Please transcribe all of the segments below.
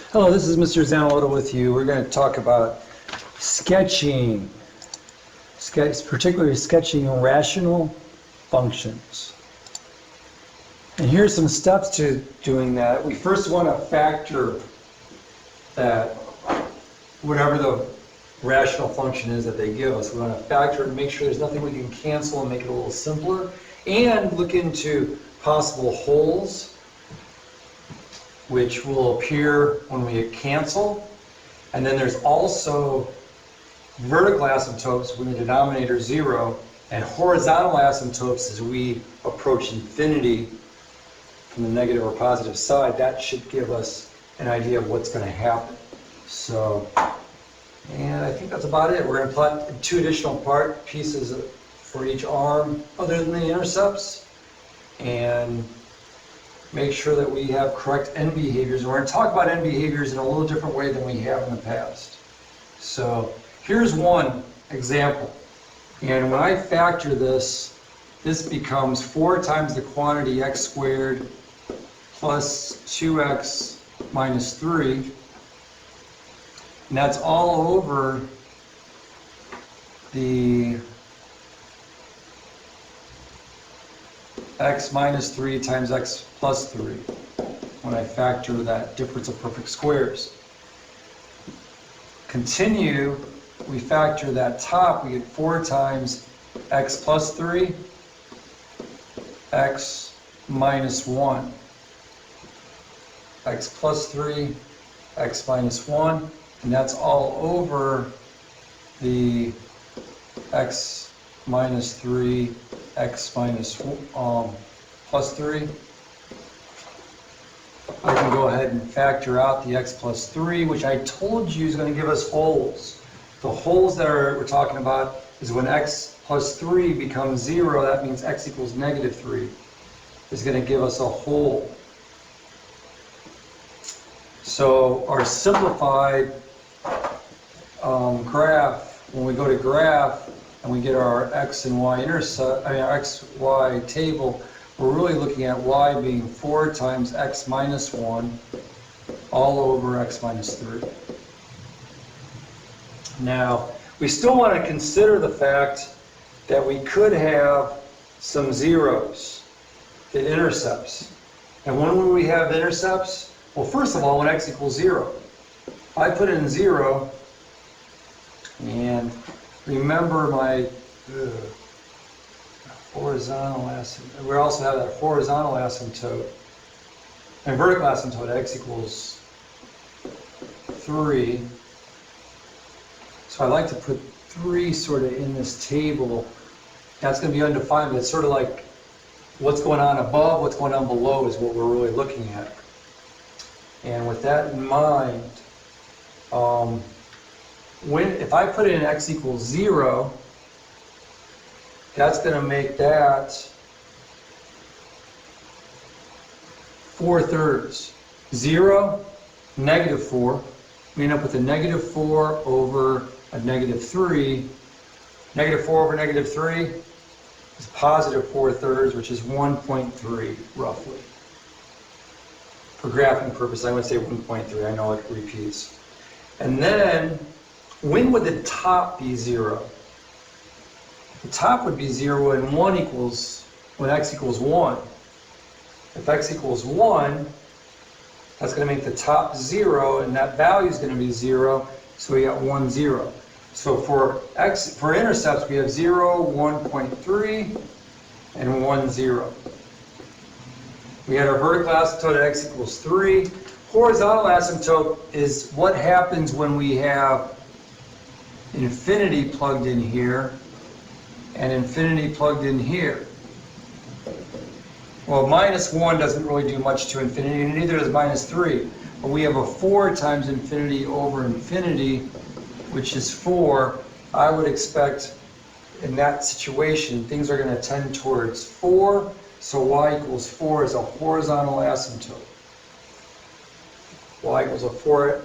Hello, this is Mr. Zanalotta with you. We're going to talk about sketching, particularly sketching rational functions. And here's some steps to doing that. We first want to factor that whatever the rational function is that they give us, we want to factor it and make sure there's nothing we can cancel and make it a little simpler, and look into possible holes which will appear when we cancel. And then there's also vertical asymptotes when the denominator is 0, and horizontal asymptotes as we approach infinity from the negative or positive side. That should give us an idea of what's going to happen. So, and I think that's about it. We're going to plot 2 additional pieces for each arm other than the intercepts, and make sure that we have correct end behaviors. We're going to talk about end behaviors in a little different way than we have in the past. So here's one example. And when I factor this, this becomes 4 times the quantity x squared plus 2x minus 3. And that's all over the x minus 3 times x plus 3 when I factor that difference of perfect squares. Continue, we factor that top, we get 4 times x plus 3, x minus 1, x plus 3, x minus 1, and that's all over the x minus 3, x minus plus 3. I can go ahead and factor out the x plus 3, which I told you is going to give us holes. The holes that we're talking about is when x plus 3 becomes 0, that means x equals negative 3. Is going to give us a hole. So our simplified graph, when we go to graph and we get our x and y our x, y table, we're really looking at y being 4 times x minus 1 all over x minus 3. Now, we still want to consider the fact that we could have some zeros, the intercepts. And when will we have intercepts? Well, first of all, when x equals 0. If I put in 0, and remember my horizontal asymptote, we also have that horizontal asymptote and vertical asymptote, x equals 3. So I like to put 3 sort of in this table. That's going to be undefined, but it's sort of like what's going on above, what's going on below is what we're really looking at. And with that in mind, if I put in x equals 0, that's going to make that 4/3. 0, negative 4. We end up with a negative 4 over a negative 3. Negative 4 over negative 3 is positive 4/3, which is 1.3 roughly. For graphing purposes, I would say 1.3. I know it repeats. And then, when would the top be 0? The top would be 0 when when x equals 1. If x equals 1, that's going to make the top 0, and that value is going to be 0, so we got 1, 0. So for intercepts, we have 0, 1.3, and 1, 0. We had our vertical asymptote at x equals 3. Horizontal asymptote is what happens when we have infinity plugged in here and infinity plugged in here. Well, minus 1 doesn't really do much to infinity, and neither does minus 3. But we have a 4 times infinity over infinity, which is 4. I would expect in that situation, things are going to tend towards 4. So y equals 4 is a horizontal asymptote. Y equals a 4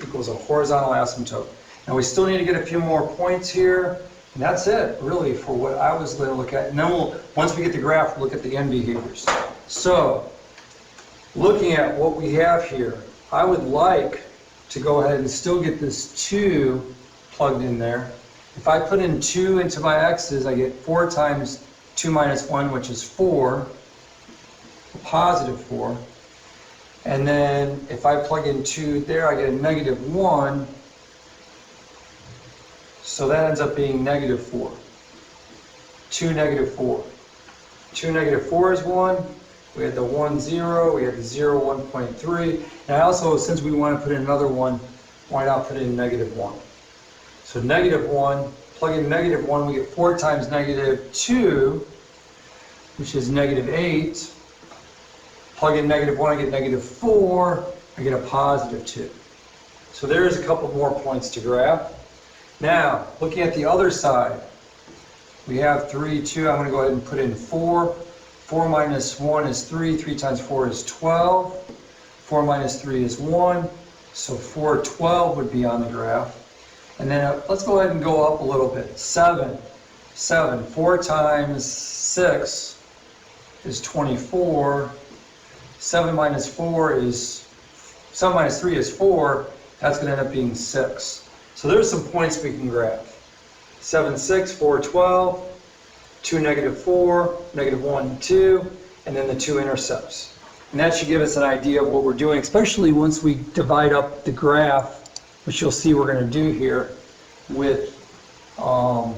equals a horizontal asymptote. Now we still need to get a few more points here, and that's it, really, for what I was going to look at. And then once we get the graph, we'll look at the end behaviors. So, looking at what we have here, I would like to go ahead and still get this 2 plugged in there. If I put in 2 into my x's, I get 4 times 2 minus 1, which is 4, a positive 4. And then if I plug in 2 there, I get a negative 1. So that ends up being negative 4. 2, negative 4. 2, negative 4 is 1. We had the 1, 0. We had the 0, 1.3. And I also, since we want to put in another 1, why not put in negative 1? So negative 1, plug in negative 1, we get 4 times negative 2, which is negative 8. Plug in negative 1, I get negative 4. I get a positive 2. So there's a couple more points to graph. Now, looking at the other side, we have 3, 2. I'm going to go ahead and put in 4. 4 minus 1 is 3. 3 times 4 is 12. 4 minus 3 is 1. So 4, 12 would be on the graph. And then let's go ahead and go up a little bit. 7. 7. 4 times 6 is 24. 7 minus 3 is 4. That's going to end up being 6. So there's some points we can graph. 7, 6, 4, 12. 2, negative 4, negative 1, 2, and then the 2 intercepts. And that should give us an idea of what we're doing, especially once we divide up the graph, which you'll see we're going to do here with our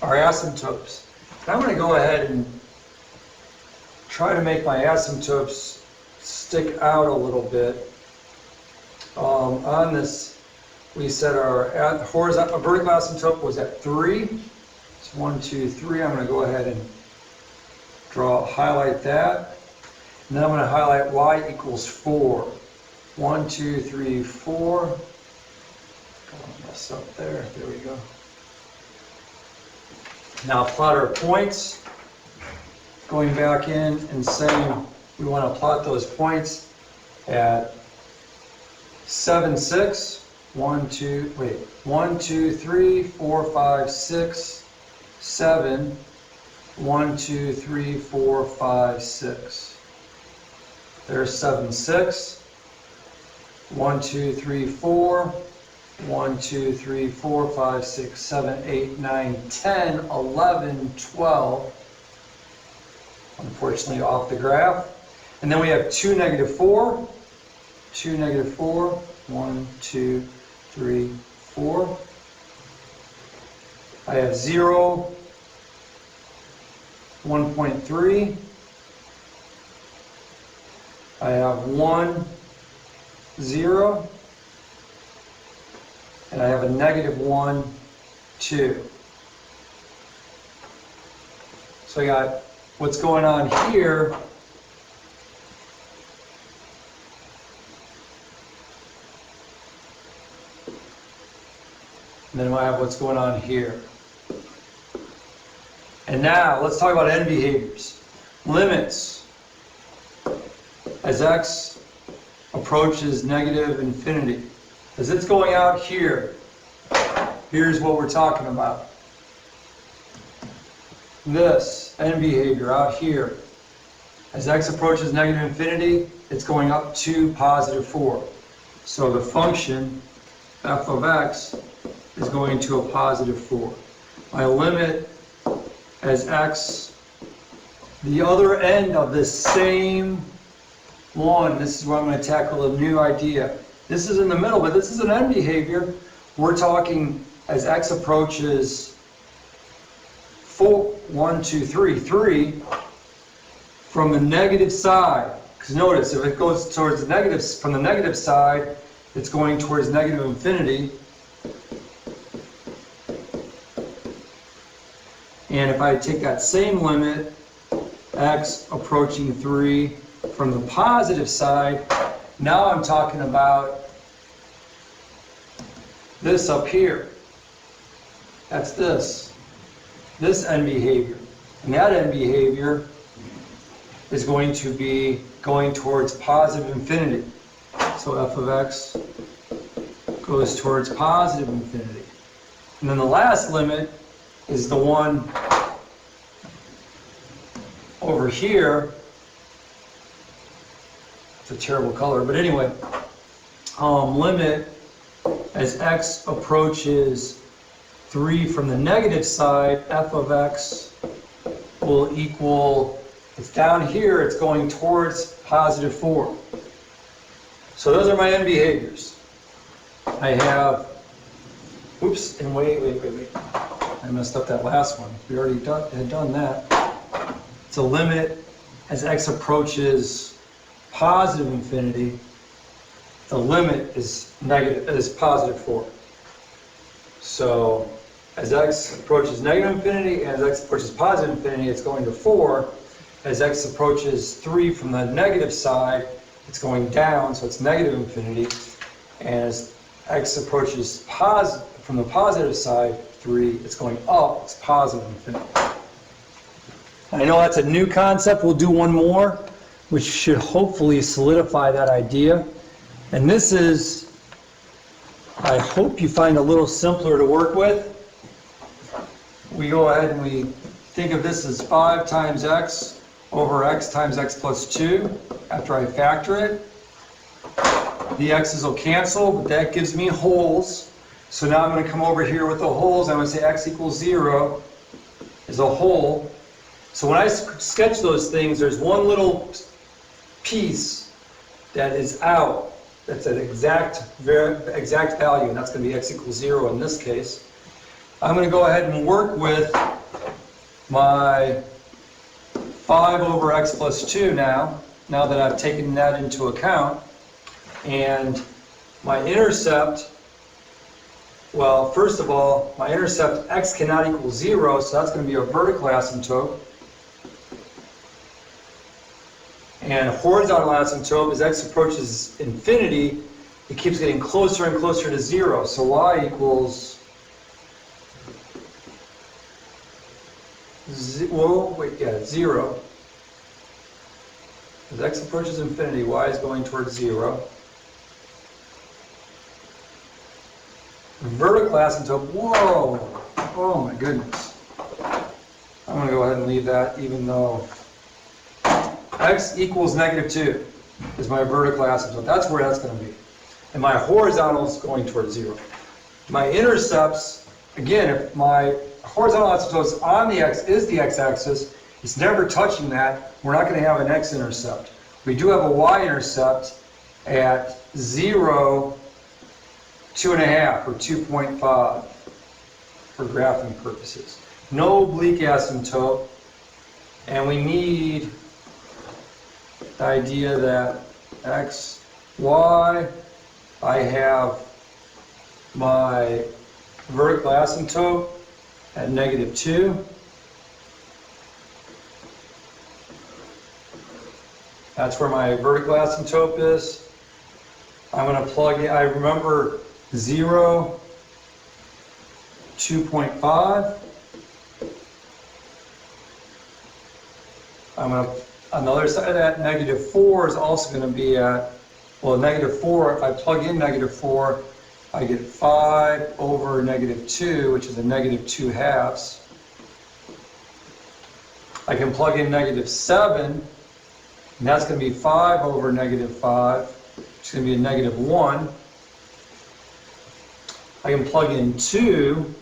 asymptotes. And I'm going to go ahead and try to make my asymptotes stick out a little bit. On this, we said our vertical asymptote was at 3. 1, 2, 3. I'm going to go ahead and highlight that. And then I'm going to highlight y equals 4. 1, 2, 3, 4. Don't mess up there. There we go. Now plot our points. Going back in and saying we want to plot those points at 7, 6. 1, 2, 3, 4, 5, 6. 7, 1, 2, 3, 4, 5, 6. There's 7, 6. 1, 2, 3, 4. 1, 2, 3, 4, 5, 6, 7, 8, 9, 10, 11, 12. Unfortunately off the graph. And then we have 2, negative 4. 2, negative 4. 1, 2, 3, 4. I have 0, 1.3. I have 1, 0. And I have a negative 1, 2. So I got what's going on here. And then I have what's going on here. And now let's talk about end behaviors. Limits. As x approaches negative infinity. As it's going out here, here's what we're talking about. This end behavior out here. As x approaches negative infinity, it's going up to positive 4. So the function f of x is going to a positive 4. My limit as x, the other end of this same one, this is where I'm going to tackle a new idea. This is in the middle, but this is an end behavior. We're talking as x approaches 4, 1, 2, 3, 3 from the negative side. Because notice, if it goes towards the negative, from the negative side, it's going towards negative infinity. And if I take that same limit, x approaching 3 from the positive side, now I'm talking about this up here. That's this end behavior. And that end behavior is going to be going towards positive infinity. So f of x goes towards positive infinity. And then the last limit is the one over here, It's a terrible color, but anyway, limit as x approaches 3 from the negative side, f of x will equal, it's down here, it's going towards positive 4. So those are my end behaviors. I have, oops, and wait. I messed up that last one. We already had done that. It's a limit as x approaches positive infinity. The limit is positive 4. So as x approaches negative infinity and as x approaches positive infinity, it's going to 4. As x approaches 3 from the negative side, it's going down, so it's negative infinity. And as x approaches from the positive side, 3, it's going up, it's positive infinity. I know that's a new concept. We'll do one more, which should hopefully solidify that idea. And this is, I hope you find a little simpler to work with. We go ahead and we think of this as 5 times x over x times x plus 2 after I factor it. The x's will cancel, but that gives me holes. So now I'm going to come over here with the holes. I'm going to say x equals 0 is a hole. So when I sketch those things, there's one little piece that is out. That's an exact value, and that's going to be x equals 0 in this case. I'm going to go ahead and work with my 5 over x plus 2 now that I've taken that into account. And my intercept, well, first of all, my intercept x cannot equal 0, so that's going to be a vertical asymptote. And horizontal asymptote, as x approaches infinity, it keeps getting closer and closer to 0. So y equals 0. As x approaches infinity, y is going towards 0. Vertical asymptote, whoa, oh my goodness. I'm going to go ahead and leave that, even though x equals -2 is my vertical asymptote. That's where that's going to be. And my horizontal is going towards 0. My intercepts, again, if my horizontal asymptote is on the x-axis, it's never touching that. We're not going to have an x-intercept. We do have a y-intercept at 0, 2.5, or 2.5 for graphing purposes. No oblique asymptote, and we need the idea that x, y, I have my vertical asymptote at -2. That's where my vertical asymptote is. I'm going to plug in, I remember 0, 2.5. I'm going to, on the other side of that, -4 is also going to be at, well, -4, if I plug in -4, I get 5 over -2, which is a -2/2. I can plug in -7, and that's going to be 5 over -5, which is going to be a -1. I can plug in 2,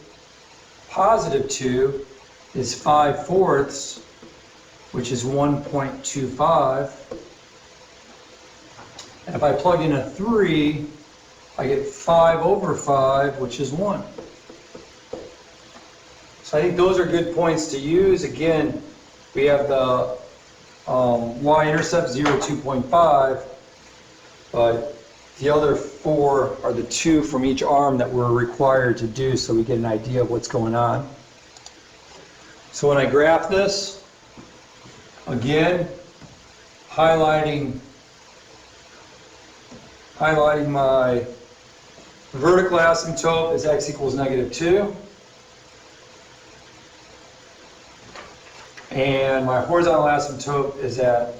+2 is 5/4, which is 1.25. And if I plug in a 3, I get 5 over 5, which is 1. So I think those are good points to use. Again, we have the y-intercept 0, 2.5, but the other 4 are the 2 from each arm that we're required to do, so we get an idea of what's going on. So when I graph this, again, highlighting my vertical asymptote is x equals -2. And my horizontal asymptote is at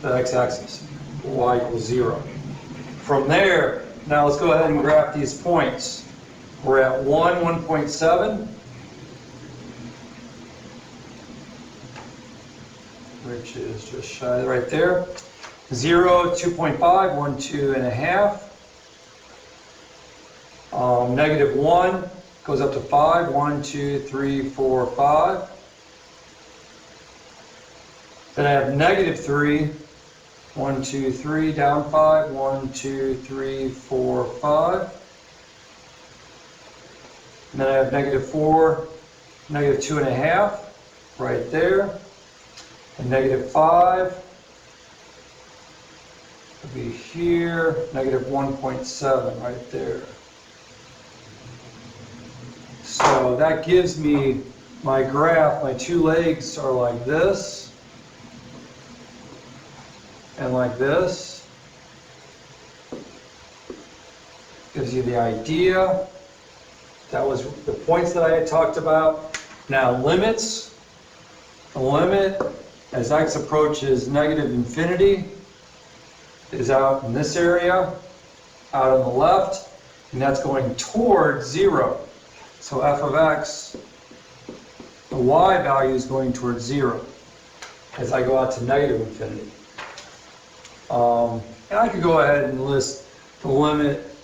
the x-axis, y equals 0. From there, now let's go ahead and graph these points. We're at 1.7. Which is just shy right there. 0, 2.5, 1, 2.5. Negative 1 goes up to 5, 1, 2, 3, 4, 5. Then I have negative 3, 1, 2, 3, down 5, 1, 2, 3, 4, 5. And then I have negative 4, negative 2.5, right there. And negative 5 will be here, negative 1.7 right there. So that gives me my graph. My two legs are like this and like this. Gives you the idea. That was the points that I had talked about. Now limits. The limit as x approaches negative infinity is out in this area, out on the left, and that's going towards 0. So f of x, the y value is going towards 0 as I go out to negative infinity. And I could go ahead and list the limit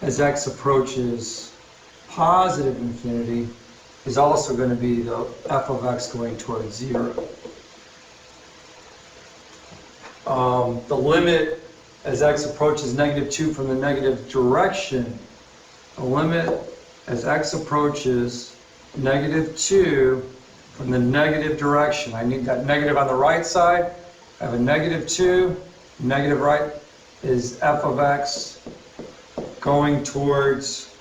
as x approaches positive infinity is also going to be the f of x going towards 0. The limit as x approaches negative 2 from the negative direction, the limit as x approaches negative 2 from the negative direction. I need that negative on the right side. I have a negative 2, negative right is f of x going towards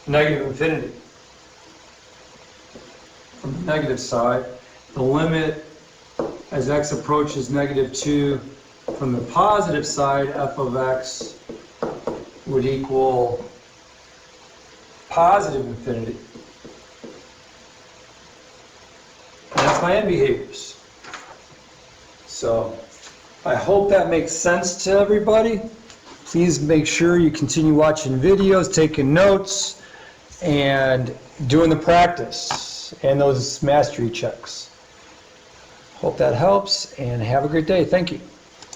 negative infinity. From the negative side, the limit as x approaches negative 2 from the positive side, f of x would equal positive infinity. And that's my end behaviors. So I hope that makes sense to everybody. Please make sure you continue watching videos, taking notes, and doing the practice and those mastery checks. Hope that helps, and have a great day. Thank you.